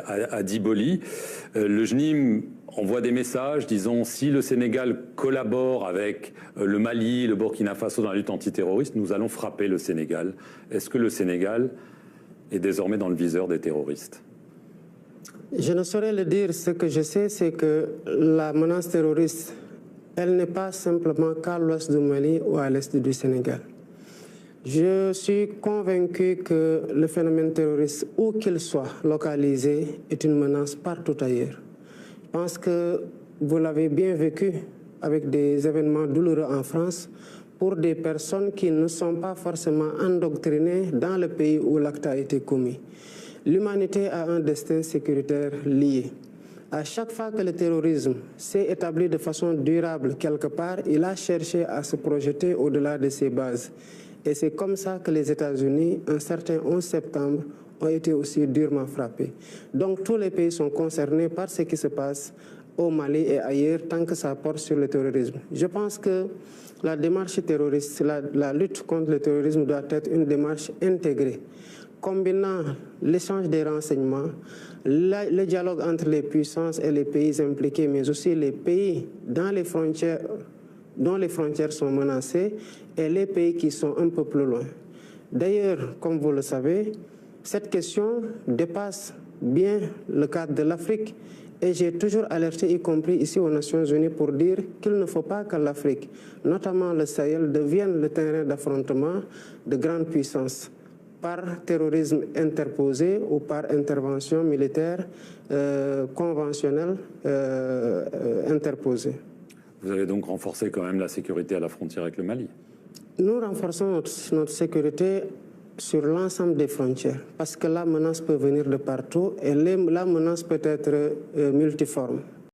à Diboli. Le JNIM envoie des messages disant si le Sénégal collabore avec le Mali, le Burkina Faso dans la lutte antiterroriste, nous allons frapper le Sénégal. Est-ce que le Sénégal est désormais dans le viseur des terroristes? Je ne saurais le dire. Ce que je sais, c'est que la menace terroriste, elle n'est pas simplement qu'à l'ouest du Mali ou à l'est du Sénégal. Je suis convaincu que le phénomène terroriste, où qu'il soit localisé, est une menace partout ailleurs. Je pense que vous l'avez bien vécu avec des événements douloureux en France pour des personnes qui ne sont pas forcément endoctrinées dans le pays où l'acte a été commis. L'humanité a un destin sécuritaire lié. À chaque fois que le terrorisme s'est établi de façon durable quelque part, il a cherché à se projeter au-delà de ses bases. Et c'est comme ça que les États-Unis, un certain 11 septembre, ont été aussi durement frappés. Donc tous les pays sont concernés par ce qui se passe au Mali et ailleurs tant que ça porte sur le terrorisme. Je pense que la démarche terroriste, la lutte contre le terrorisme doit être une démarche intégrée, combinant l'échange des renseignements, le dialogue entre les puissances et les pays impliqués, mais aussi les pays dans les frontières, dont les frontières sont menacées, et les pays qui sont un peu plus loin. D'ailleurs, comme vous le savez, cette question dépasse bien le cadre de l'Afrique. Et j'ai toujours alerté, y compris ici aux Nations Unies, pour dire qu'il ne faut pas que l'Afrique, notamment le Sahel, devienne le terrain d'affrontement de grandes puissances par terrorisme interposé ou par intervention militaire conventionnelle interposée. Vous avez donc renforcé quand même la sécurité à la frontière avec le Mali? Nous renforçons notre sécurité sur l'ensemble des frontières, parce que la menace peut venir de partout et la menace peut être multiforme.